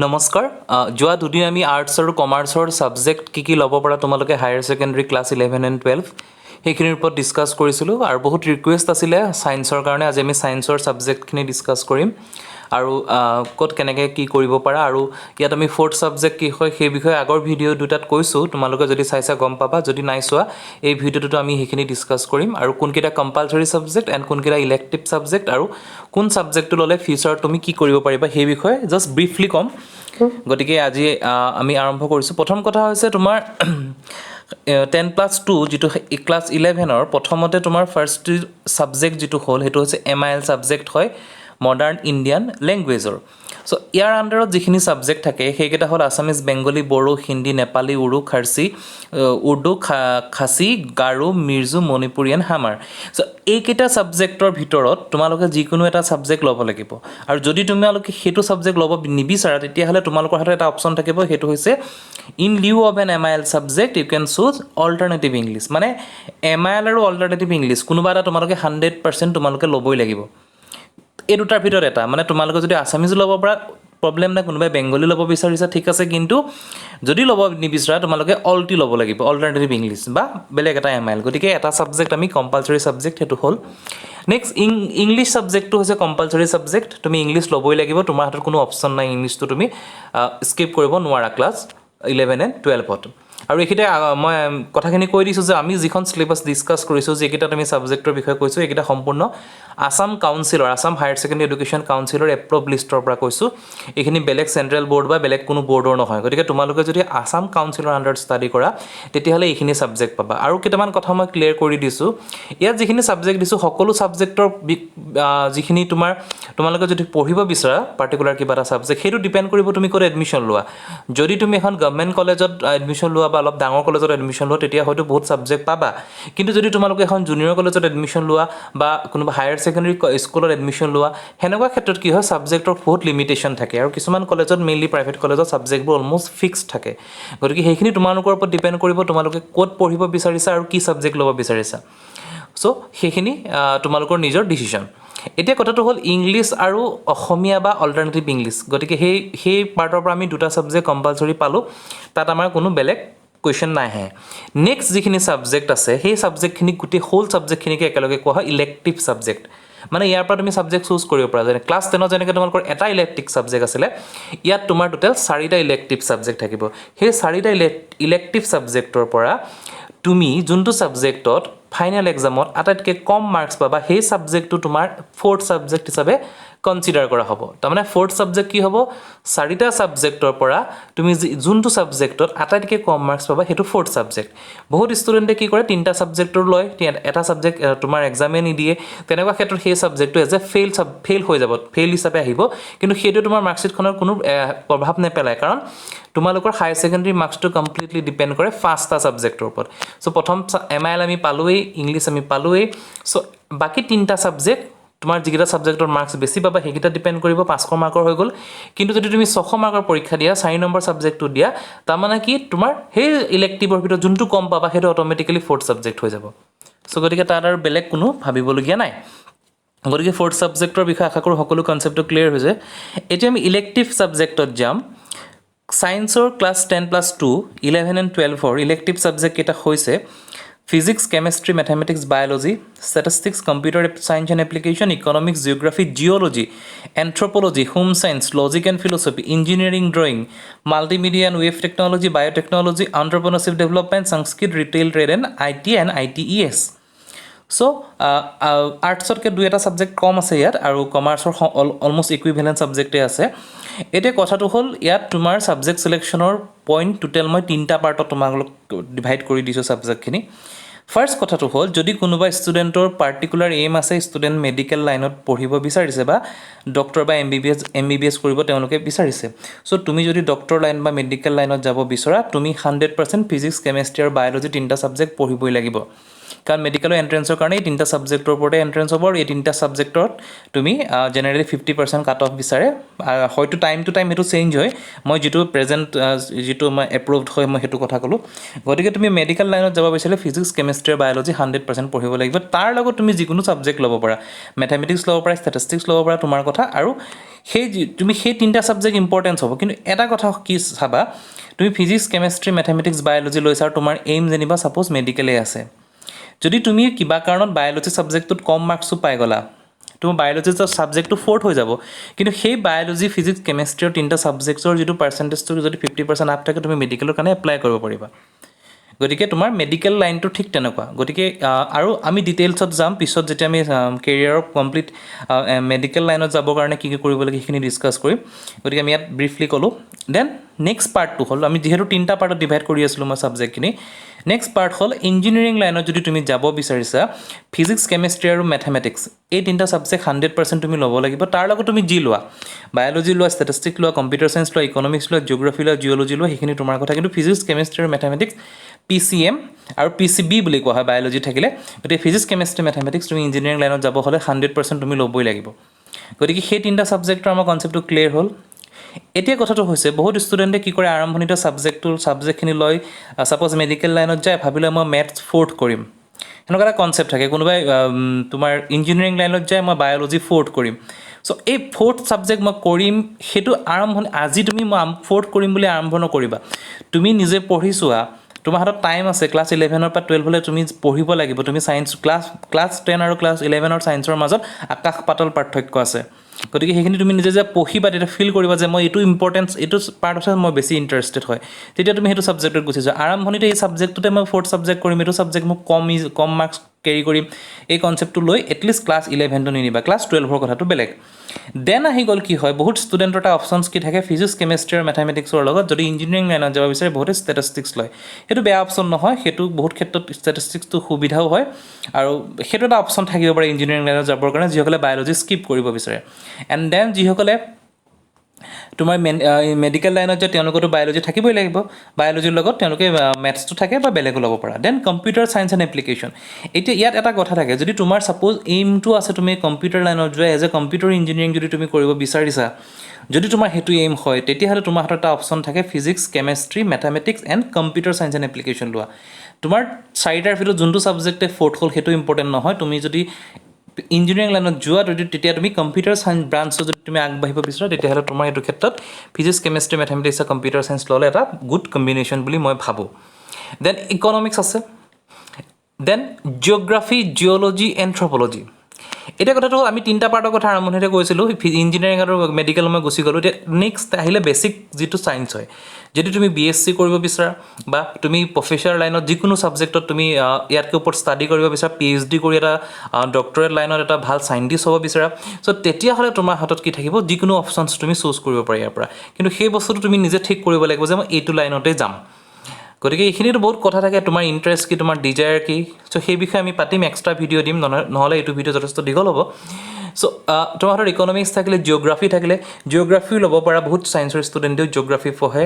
নমস্কাৰ যোৱা দুদিন আমি আৰ্টছ আৰু কমাৰ্চৰ ছাবজেক্ট কি ল'ব পৰা তোমালোকে হায়াৰ ছেকেণ্ডেৰী ক্লাছ 11 এণ্ড 12 সেইখিনিৰ ওপৰত ডিছকাছ কৰিছিলোঁ আৰু বহুত ৰিকুৱেষ্ট আছিলে ছায়েন্সৰ কাৰণে আজি আমি ছায়েন্সৰ ছাবজেক্টখিনি ডিছকাছ কৰিম আৰু ক'ত কেনেকৈ কি কৰিব পাৰা আৰু ইয়াত আমি ফ'ৰ্থ ছাবজেক্ট কি হয় সেই বিষয়ে আগৰ ভিডিঅ' দুটাত কৈছোঁ তোমালোকে যদি চাইছা গম পাবা যদি নাই চোৱা এই ভিডিঅ'টোতো আমি সেইখিনি ডিছকাছ কৰিম আৰু কোনকেইটা কম্পালচৰি ছাবজেক্ট এণ্ড কোনকেইটা ইলেক্টিভ ছাবজেক্ট আৰু কোন ছাবজেক্টটো ল'লে ফিউচাৰত তুমি কি কৰিব পাৰিবা সেই বিষয়ে জাষ্ট ব্ৰিফলি ক'ম গতিকে আজি আমি আৰম্ভ কৰিছোঁ প্ৰথম কথা হৈছে তোমাৰ 10+2 যিটো ক্লাছ 11ৰ প্ৰথমতে তোমাৰ ফাৰ্ষ্ট ছাবজেক্ট যিটো হ'ল সেইটো হৈছে MIL ছাবজেক্ট হয় মডাৰ্ণ ইণ্ডিয়ান লেংগুৱেজৰ চ' ইয়াৰ আণ্ডাৰত যিখিনি ছাবজেক্ট থাকে সেইকেইটা হ'ল আছামিজ বেংগলী বড়ো হিন্দী নেপালী উৰু খাৰ্চি উৰ্দু খাচী গাৰো মিৰ্জু মণিপুৰীয়ান হামাৰ চ' এইকেইটা ছাবজেক্টৰ ভিতৰত তোমালোকে যিকোনো এটা ছাবজেক্ট ল'ব লাগিব আৰু যদি তোমালোকে সেইটো ছাবজেক্ট ল'ব নিবিচাৰা তেতিয়াহ'লে তোমালোকৰ হাতত এটা অপশ্যন থাকিব সেইটো হৈছে in lieu of an MIL subject you can choose alternative English মানে MIL আৰু অল্টাৰনেটিভ ইংলিছ কোনোবা এটা তোমালোকে 100% তোমালোকে ল'বই লাগিব এই দুটাৰ ভিতৰত এটা মানে তোমালোকে যদি আছামিজ ল'ব পৰা প্ৰব্লেম নাই কোনোবাই বেংগলী ল'ব বিচাৰিছা ঠিক আছে কিন্তু যদি ল'ব নিবিচাৰা তোমালোকে অল্টি ল'ব লাগিব অল্টাৰনেটিভ ইংলিছ বা বেলেগ এটা MIL গতিকে এটা ছাবজেক্ট আমি কম্পালচৰি ছাবজেক্ট সেইটো হ'ল নেক্সট ইংলিছ ছাবজেক্টটো হৈছে কম্পালচৰি ছাবজেক্ট তুমি ইংলিছ ল'বই লাগিব তোমাৰ হাতত কোনো অপশ্যন নাই ইংলিছটো তুমি স্কিপ কৰিব নোৱাৰা ক্লাছ 11 এণ্ড 12ত আৰু এইখিনিতে মই কথাখিনি কৈ দিছোঁ যে আমি যিখন চিলেবাছ ডিছকাছ কৰিছোঁ যিকেইটা আমি ছাবজেক্টৰ বিষয়ে কৈছোঁ এইকেইটা সম্পূৰ্ণ আছাম কাউন্সিলৰ আছাম হায়াৰ ছেকেণ্ডেৰী এডুকেশ্যন কাউন্সিলৰ এপ্ৰুভ লিষ্টৰ পৰা কৈছোঁ এইখিনি বেলেগ চেণ্ট্ৰেল বৰ্ড বা বেলেগ কোনো বৰ্ডৰ নহয় গতিকে তোমালোকে যদি আছাম কাউন্সিলৰ আণ্ডাৰত ষ্টাডি কৰা তেতিয়াহ'লে এইখিনি ছাবজেক্ট পাবা আৰু কেইটামান কথা মই ক্লিয়াৰ কৰি দিছোঁ ইয়াত যিখিনি ছাবজেক্ট দিছোঁ সকলো ছাবজেক্টৰ যিখিনি তোমালোকে যদি পঢ়িব বিচাৰা পাৰ্টিকুলাৰ কিবা এটা ছাবজেক্ট সেইটো ডিপেণ্ড কৰিব তুমি ক'ত এডমিশ্যন লোৱা যদি তুমি এখন গভৰ্ণমেণ্ট কলেজত এডমিশ্যন লোৱা বা অলপ ডাঙৰ কলেজত এডমিশ্যন লোৱা তেতিয়া হয়তো বহুত ছাবজেক্ট পাবা কিন্তু যদি তোমালোকে এখন জুনিয়ৰ কলেজত এডমিশ্যন লোৱা বা কোনোবা হায়াৰ ছেকেণ্ডেৰী স্কুলত এডমিশ্যন লোৱা সেনেকুৱা ক্ষেত্ৰত কি হয় ছাবজেক্টৰ বহুত লিমিটেশ্যন থাকে আৰু কিছুমান কলেজত মেইনলি প্ৰাইভেট কলেজত ছাবজেক্টবোৰ অলম'ষ্ট ফিক্সড থাকে গতিকে সেইখিনি তোমালোকৰ ওপৰত ডিপেণ্ড কৰিব তোমালোকে ক'ত পঢ়িব বিচাৰিছা আৰু কি ছাবজেক্ট ল'ব বিচাৰিছা চ' সেইখিনি তোমালোকৰ নিজৰ ডিচিশ্যন এতিয়া কথাটো হ'ল ইংলিছ আৰু অসমীয়া বা অল্টাৰনেটিভ ইংলিছ গতিকে সেই পাৰ্টৰ পৰা আমি দুটা ছাবজেক্ট কম্পালচৰি পালোঁ তাত আমাৰ কোনো বেলেগ কুৱেশ্যন নাহে নেক্সট যিখিনি ছাবজেক্ট আছে সেই ছাবজেক্টখিনি গোটেই হোল ছাবজেক্টখিনিকে একেলগে কোৱা হয় ইলেক্টিভ ছাবজেক্ট মানে ইয়াৰ পৰা তুমি ছাবজেক্ট চুজ কৰিব পাৰা যেনে ক্লাছ 10ত যেনেকৈ তোমালোকৰ এটা ইলেক্টিভ ছাবজেক্ট আছিলে ইয়াত তোমাৰ টোটেল 4টা ইলেক্টিভ ছাবজেক্ট থাকিব সেই 4টা ইলেক্টিভ ছাবজেক্টৰ পৰা তুমি যোনটো ছাবজেক্টত ফাইনেল এক্সামত আটাইতকৈ কম মাৰ্কছ পাবা সেই ছাবজেক্টটো তোমাৰ ফ'ৰ্থ ছাবজেক্ট হিচাপে কনচিডাৰ কৰা হ'ব তাৰমানে ফ'ৰ্থ ছাবজেক্ট কি হ'ব 4টা ছাবজেক্টৰ পৰা তুমি যোনটো ছাবজেক্টত আটাইতকৈ কম মাৰ্কছ পাবা সেইটো ফ'ৰ্থ ছাবজেক্ট বহুত ষ্টুডেণ্টে কি কৰে 3টা ছাবজেক্টৰ লয় এটা ছাবজেক্ট তোমাৰ এক্সামে নিদিয়ে তেনেকুৱা ক্ষেত্ৰত সেই ছাবজেক্টটো এজ এ ফেইল হৈ যাব ফেইল হিচাপে আহিব কিন্তু সেইটো তোমাৰ মাৰ্কশ্বিটখনৰ কোনো প্ৰভাৱ নেপেলায় কাৰণ তোমালোকৰ হায়াৰ ছেকেণ্ডেৰী মাৰ্কছটো কমপ্লিটলি ডিপেণ্ড কৰে 5টা ছাবজেক্টৰ ওপৰত চ' প্ৰথম MIL আমি পালোৱেই ইংলিছ আমি পালোৱেই চ' বাকী 3টা ছাবজেক্ট তোমাৰ যিকেইটা ছাবজেক্টৰ মাৰ্কছ বেছি পাবা সেইকেইটা ডিপেণ্ড কৰিব 500 মাৰ্কৰ হৈ গ'ল কিন্তু যদি তুমি 600 মাৰ্কৰ পৰীক্ষা দিয়া 4 নম্বৰ ছাবজেক্টটো দিয়া তাৰমানে কি তোমাৰ সেই ইলেক্টিভৰ ভিতৰত যোনটো কম পাবা সেইটো অট'মেটিকেলি ফ'ৰ্থ ছাবজেক্ট হৈ যাব চ' গতিকে তাত আৰু বেলেগ কোনো ভাবিবলগীয়া নাই গতিকে ফ'ৰ্থ ছাবজেক্টৰ বিষয়ে আশা কৰোঁ সকলো কনচেপ্টটো ক্লিয়াৰ হৈছে এতিয়া আমি ইলেক্টিভ ছাবজেক্টত যাম ছায়েন্সৰ ক্লাছ 10+2 11 এণ্ড 12ৰ ইলেক্টিভ ছাবজেক্ট কেইটা হৈছে Physics, Chemistry, Mathematics, Biology, Statistics, Computer Science and Application, Economics, Geography, Geology, Anthropology, Home Science, Logic and Philosophy, Engineering, Drawing, Multimedia and Wave Technology, Biotechnology, Entrepreneurship Development, Sanskrit, Retail Trade and IT and ITES. চ' আৰ্টছতকৈ 2টা subject কম আছে ইয়াত আৰু কমাৰ্চৰ almost equivalent ছাবজেক্টেই আছে এতিয়া কথাটো হ'ল ইয়াত তোমাৰ ছাবজেক্ট ছিলেকশ্যনৰ পইণ্ট টোটেল মই 3টা পাৰ্টত তোমালোক ডিভাইড কৰি দিছোঁ ছাবজেক্টখিনি ফাৰ্ষ্ট কথাটো হ'ল যদি কোনোবা ষ্টুডেণ্টৰ পাৰ্টিকুলাৰ এইম আছে ষ্টুডেণ্ট মেডিকেল লাইনত পঢ়িব বিচাৰিছে বা ডক্টৰ বা MBBS কৰিব তেওঁলোকে বিচাৰিছে চ' তুমি যদি ডক্টৰ লাইন বা মেডিকেল লাইনত যাব বিচৰা তুমি 100% ফিজিক্স কেমেষ্ট্ৰি আৰু বায়'লজি 3টা ছাবজেক্ট পঢ়িবই লাগিব কাৰণ মেডিকেলৰ এণ্ট্ৰেঞ্চৰ কাৰণে এই তিনিটা ছাবজেক্টৰ ওপৰতে এণ্ট্ৰেঞ্চ হ'ব আৰু এই তিনিটা ছাবজেক্টত তুমি জেনেৰেলি 50% কাট অফ বিচাৰে হয়তো টাইম টু টাইম সেইটো চেঞ্জ হয় মই যিটো প্ৰেজেণ্ট যিটো মই এপ্ৰুভড হয় মই সেইটো কথা ক'লোঁ গতিকে তুমি মেডিকেল লাইনত যাব বিচাৰিলে ফিজিক্স কেমেষ্ট্ৰি আৰু বায়'লজি 100% পঢ়িব লাগিব তাৰ লগত তুমি যিকোনো ছাবজেক্ট ল'ব পাৰা মেথমেটিক্স ল'ব পাৰা ষ্টেটিষ্টিক্স ল'ব পাৰা তোমাৰ কথা আৰু তুমি সেই তিনিটা ছাবজেক্ট ইম্পৰ্টেঞ্চ হ'ব কিন্তু এটা কথা কি চাবা তুমি ফিজিক্স কেমেষ্ট্ৰি মেথমেটিক্স বায়'লজি লৈছা আৰু তোমাৰ এইম যেনিবা ছাপ'জ মেডিকেলেই আছে যদি তুমি কিবা কাৰণত বায়'লজি ছাবজেক্টটোত কম মাৰ্কছো পাই গ'লা তোমাৰ বায়'লজি ছাবজেক্টটো ফ'ৰ্থ হৈ যাব কিন্তু সেই বায়'লজি ফিজিক্স কেমেষ্ট্ৰিৰ তিনিটা ছাবজেক্টৰ যিটো পাৰ্চেণ্টেজটো যদি 50% আপ থাকে তুমি মেডিকেলৰ কাৰণে এপ্লাই কৰিব পাৰিবা গতিকে তোমাৰ মেডিকেল লাইনটো ঠিক তেনেকুৱা গতিকে আৰু আমি ডিটেইলছত যাম পিছত যেতিয়া আমি কেৰিয়াৰৰ কমপ্লিট মেডিকেল লাইনত যাবৰ কাৰণে কি কি কৰিব লাগে সেইখিনি ডিছকাছ কৰিম গতিকে আমি ইয়াত ব্ৰিফলি ক'লোঁ দেন নেক্সট পাৰ্টটো হ'ল আমি যিহেতু তিনিটা পাৰ্টত ডিভাইড কৰি আছিলোঁ মই ছাবজেক্টখিনি নেক্সট পাৰ্ট হ'ল ইঞ্জিনিয়াৰিং লাইনত যদি তুমি যাব বিচাৰিছা ফিজিক্স কেমেষ্ট্ৰি আৰু মেথমেটিক্স এই তিনিটা ছাবজেক্ট 100% তুমি ল'ব লাগিব তাৰ লগত তুমি যি লোৱা বায়'লজি লোৱা ষ্টেটিষ্টিক্স লোৱা কম্পিউটাৰ চায়েন্স লোৱা ইকনমিক্স লোৱা জিঅ'গ্ৰাফী লোৱা জিঅ'লজি লোৱা সেইখিনি তোমাৰ কথা কিন্তু ফিজিক্স কেমেষ্ট্ৰি আৰু মেথমেটিক্স PCM আৰু PCB বুলি কোৱা হয় বায়'লজি থাকিলে গতিকে ফিজিক্স কেমেষ্ট্ৰি মেথমেটিক্স তুমি ইঞ্জিনিয়াৰিং লাইনত যাব হ'লে 100% তুমি ল'বই লাগিব গতিকে সেই তিনিটা ছাবজেক্টৰ আমাৰ কনচেপ্টটো ক্লিয়াৰ হ'ল এতিয়া কথাটো হৈছে বহুত ষ্টুডেণ্টে কি কৰে আৰম্ভণিতে ছাবজেক্টখিনি লৈ ছাপ'জ মেডিকেল লাইনত যায় ভাবিলে মই মেথছ ফ'ৰ্থ কৰিম সেনেকুৱা এটা কনচেপ্ট থাকে কোনোবাই তোমাৰ ইঞ্জিনিয়াৰিং লাইনত যায় মই বায়'লজি ফ'ৰ্থ কৰিম চ' এই ফ'ৰ্থ ছাবজেক্ট মই কৰিম সেইটো আৰম্ভণি আজি তুমি মই ফ'ৰ্থ কৰিম বুলি আৰম্ভ নকৰিবা তুমি নিজে পঢ়ি চোৱা তোমাৰ হাতত টাইম আছে ক্লাছ 11ৰ পৰা 12 তুমি পঢ়িব লাগিব তুমি ছায়েন্স ক্লাছ 10 আৰু ক্লাছ 11ৰ ছায়েন্সৰ মাজত আকাশ পাতল পাৰ্থক্য আছে গতিকে সেইখিনি তুমি নিজে যে পঢ়িবা তেতিয়া ফিল কৰিবা যে মই এইটো ইম্পৰ্টেঞ্চ এইটো পাৰ্টত মই বেছি ইণ্টাৰেষ্টেড হয় তেতিয়া তুমি সেইটো ছাবজেক্টত গুচি যোৱা আৰম্ভণিতে এই ছাবজেক্টটোতে মই ফ'ৰ্থ ছাবজেক্ট কৰিম এইটো ছাবজেক্ট মোক কম মাৰ্কছ কেৰি কৰিম এই কনচেপ্টটো লৈ এটলিষ্ট ক্লাছ 11টো নিনিবা ক্লাছ 12ৰ কথাটো বেলেগ দেন আহি গ'ল কি হয় বহুত ষ্টুডেণ্টৰ এটা অপশ্যনছ কি থাকে ফিজিক্স কেমেষ্ট্ৰি আৰু মেথমেটিক্সৰ লগত যদি ইঞ্জিনিয়াৰিং লাইনত যাব বিচাৰে বহুতে ষ্টেটিষ্টিক্স লয় সেইটো বেয়া অপশ্যন নহয় সেইটো বহুত ক্ষেত্ৰত ষ্টেটিষ্টিক্সটো সুবিধাও হয় আৰু সেইটো এটা অপশ্যন থাকিব পাৰে ইঞ্জিনিয়াৰিং লাইনত যাবৰ কাৰণে যিসকলে বায়'লজি স্কিপ কৰিব বিচাৰে এণ্ড দেন যিসকলে তোমাৰ মেডিকেল লাইনত যে তেওঁলোকতো বায়'লজি থাকিবই লাগিব বায়'লজিৰ লগত তেওঁলোকে মেথছটো থাকে বা বেলেগো ল'ব পাৰা then computer science and application এতিয়া ইয়াত এটা কথা থাকে যদি তোমাৰ ছাপ'জ এইমটো আছে তুমি কম্পিউটাৰ লাইনত যোৱা এজ এ কম্পিউটাৰ ইঞ্জিনিয়াৰিং যদি তুমি কৰিব বিচাৰিছা যদি তোমাৰ সেইটো এইম হয় তেতিয়াহ'লে তোমাৰ হাতত এটা অপশ্যন থাকে physics chemistry mathematics and computer science and application লোৱা তোমাৰ চাৰিটাৰ ভিতৰত যোনটো ছাবজেক্টে ফ'ৰ্থ হ'ল সেইটো ইম্পৰ্টেণ্ট নহয় তুমি যদি ইঞ্জিনিয়াৰিং লাইনত যোৱা তেতিয়া তুমি কম্পিউটাৰ চায়েন্স ব্ৰাঞ্চত যদি তুমি আগবাঢ়িব বিচাৰা তেতিয়াহ'লে তোমাৰ এইটো ক্ষেত্ৰত ফিজিক্স কেমেষ্ট্ৰি মেথমেটিক্স আৰু কম্পিউটাৰ চায়েন্স ল'লে এটা গুড কম্বিনেশ্যন বুলি মই ভাবোঁ দেন ইকনমিক্স আছে দেন জিঅ'গ্ৰাফী জিঅ'লজি এন্থ্ৰপ'লজি এতিয়া কথাটো হ'ল আমি তিনিটা পাৰ্টৰ কথা আৰম্ভণিতে কৈছিলোঁ ইঞ্জিনিয়াৰিং আৰু মেডিকেল মই গুচি গ'লোঁ এতিয়া নেক্সট আহিলে বেছিক যিটো চায়েন্স হয় যদি তুমি BSc কৰিব বিচাৰা বা তুমি প্ৰফেচাৰ লাইনত যিকোনো ছাবজেক্টত তুমি ইয়াতকৈ ওপৰত ষ্টাডি কৰিব বিচাৰা PhD কৰি এটা ডক্টৰেট লাইনত এটা ভাল চাইণ্টিষ্ট হ'ব বিচাৰা চ' তেতিয়াহ'লে তোমাৰ হাতত কি থাকিব যিকোনো অপশ্যনছ তুমি চুজ কৰিব পাৰি ইয়াৰ পৰা কিন্তু সেই বস্তুটো তুমি নিজে ঠিক কৰিব লাগিব যে মই এইটো লাইনতে যাম গতিকে এইখিনিতো বহুত কথা থাকে তোমাৰ ইণ্টাৰেষ্ট কি তোমাৰ ডিজায়াৰ কি চ' সেই বিষয়ে আমি পাতিম এক্সট্ৰা ভিডিঅ' দিম নহ'লে এইটো ভিডিঅ' যথেষ্ট দীঘল হ'ব চ' তোমাৰ হাতত ইকনমিক্স থাকিলে জিঅ'গ্ৰাফী থাকিলে জিঅ'গ্ৰাফীও ল'ব পাৰা বহুত ছায়েন্সৰ ষ্টুডেণ্টেও জিঅ'গ্ৰাফী পঢ়ে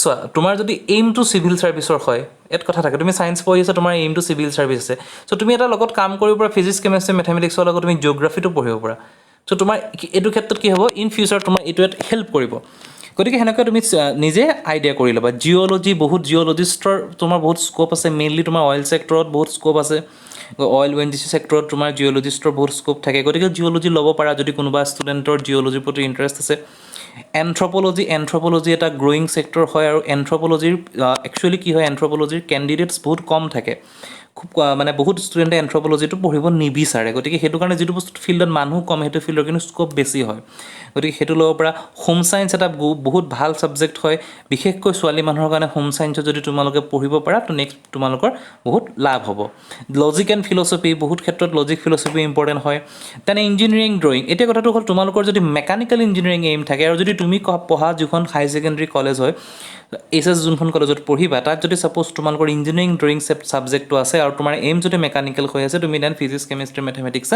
চোৱা তোমাৰ যদি এইমটো চিভিল ছাৰ্ভিচৰ হয় ইয়াত কথা থাকে তুমি ছায়েন্স পঢ়ি আছা তোমাৰ এইমটো চিভিল ছাৰ্ভিচ আছে চ' তুমি এটা লগত কাম কৰিব পাৰা ফিজিক্স কেমেষ্ট্ৰি মেথমেটিক্সৰ লগত তুমি জিঅ'গ্ৰাফীটো পঢ়িব পাৰা চ' তোমাৰ এইটো ক্ষেত্ৰত কি হ'ব ইন ফিউচাৰ তোমাৰ এইটোৱে হেল্প কৰিব গতিকে সেনেকৈ তুমি নিজে আইডিয়া কৰি ল'বা জিঅ'লজি বহুত জিঅ'লজিষ্টৰ তোমাৰ বহুত স্ক'প আছে মেইনলি তোমাৰ অইল ছেক্টৰত বহুত স্ক'প আছে অইল ONGC ছেক্টৰত তোমাৰ জিঅ'লজিষ্টৰ বহুত স্ক'প থাকে গতিকে জিঅ'লজি ল'ব পাৰা যদি কোনোবা ষ্টুডেণ্টৰ জিঅ'লজিৰ প্ৰতি ইণ্টাৰেষ্ট আছে এন্থ্ৰপ'লজি এটা গ্ৰ'য়িং ছেক্টৰ হয় আৰু এন্থ্ৰপ'লজিৰ একচুৱেলি কি হয় এন্থ্ৰপ'লজিৰ কেণ্ডিডেটছ বহুত কম থাকে খুব মানে বহুত ষ্টুডেণ্টে এন্থ্ৰপ'লজিটো পঢ়িব নিবিচাৰে গতিকে সেইটো কাৰণে যিটো বস্তু ফিল্ডত মানুহ কম সেইটো ফিল্ডৰ কিন্তু স্ক'প বেছি হয় গতিকে সেইটো ল'ব পৰা হোম ছায়েন্স এটা বহুত ভাল ছাবজেক্ট হয় বিশেষকৈ ছোৱালী মানুহৰ কাৰণে হোম ছায়েন্সত যদি তোমালোকে পঢ়িব পাৰা তো নেক্সট তোমালোকৰ বহুত লাভ হ'ব লজিক এণ্ড ফিলচফি বহুত ক্ষেত্ৰত লজিক ফিলচফি ইম্পৰ্টেণ্ট হয় তেনে ইঞ্জিনিয়াৰিং ড্ৰয়িং এতিয়া কথাটো হ'ল তোমালোকৰ যদি মেকানিকেল ইঞ্জিনিয়াৰিং এইম থাকে আৰু যদি তুমি পঢ়া যিখন হাই ছেকেণ্ডেৰী কলেজ হয় HS যোনখন কলেজত পঢ়িবা তাত যদি ছাপ'জ তোমালোকৰ ইঞ্জিনিয়াৰিং ড্ৰয়িং ছাবজেক্টটো আছে আৰু তোমাৰ এইম যদি মেকানিকেল হৈ আছে তুমি then physics chemistry mathematics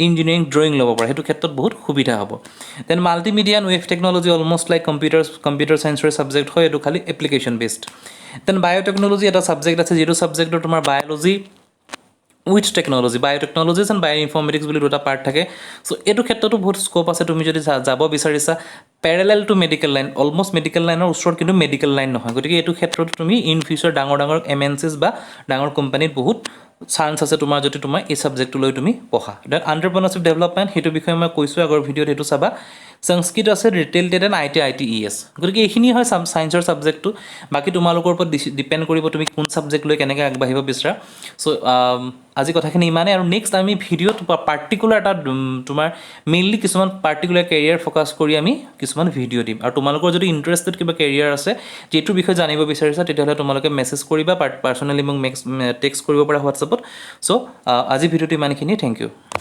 engineering drawing ল'ব পাৰা সেইটো ক্ষেত্ৰত বহুত সুবিধা হ'ব then multimedia and web technology almost like computer চায়েন্সৰ ছাবজেক্ট হয় এইটো খালি এপ্লিকেশ্যন বেছড দেন বায়'টেকন'লজি এটা ছাবজেক্ট আছে যিটো ছাবজেক্টৰ তোমাৰ biology with technology biotechnologies and bioinformatics বুলি দুটা পাৰ্ট থাকে চ' এইটো ক্ষেত্ৰতো বহুত স্ক'প আছে তুমি যদি যাব বিচাৰিছা parallel two medical line almost medical লাইনৰ ওচৰত কিন্তু মেডিকেল লাইন নহয় গতিকে এইটো ক্ষেত্ৰত তুমি ইন ফিউচাৰ ডাঙৰ ডাঙৰ MNCs বা ডাঙৰ কোম্পানীত বহুত চান্স আছে তোমাৰ যদি তোমাৰ এই ছাবজেক্টটো লৈ তুমি পঢ়া দেন এণ্টাৰপ্ৰেনাৰশ্বিপ ডেভেলপমেণ্ট সেইটো বিষয়ে মই কৈছোঁ আগৰ ভিডিঅ'ত সেইটো চাবা সংস্কৃত আছে ৰিটেইল ট্ৰেড এণ্ড ITES গতিকে এইখিনি হয় ছায়েন্সৰ ছাবজেক্টটো বাকী তোমালোকৰ ওপৰত ডিপেণ্ড কৰিব তুমি কোন ছাবজেক্ট লৈ কেনেকৈ আগবাঢ়িব বিচৰা চ' আজি কথাখিনি ইমানেই আৰু নেক্সট আমি ভিডিঅ'ত পাৰ্টিকুলাৰ এটা তোমাৰ মেইনলি কিছুমান পাৰ্টিকুলাৰ কেৰিয়াৰ ফ'কাছ কৰি আমি কিছুমান ভিডিঅ' দিম আৰু তোমালোকৰ যদি ইণ্টাৰেষ্টেড কিবা কেৰিয়াৰ আছে যিটোৰ বিষয়ে জানিব বিচাৰিছা তেতিয়াহ'লে তোমালোকে মেছেজ কৰিবা পাৰ্চনেলি মোক টেক্সট কৰিব পাৰা হোৱাটছএপত চ' আজি ভিডিঅ'টো ইমানখিনিয়ে থেংক ইউ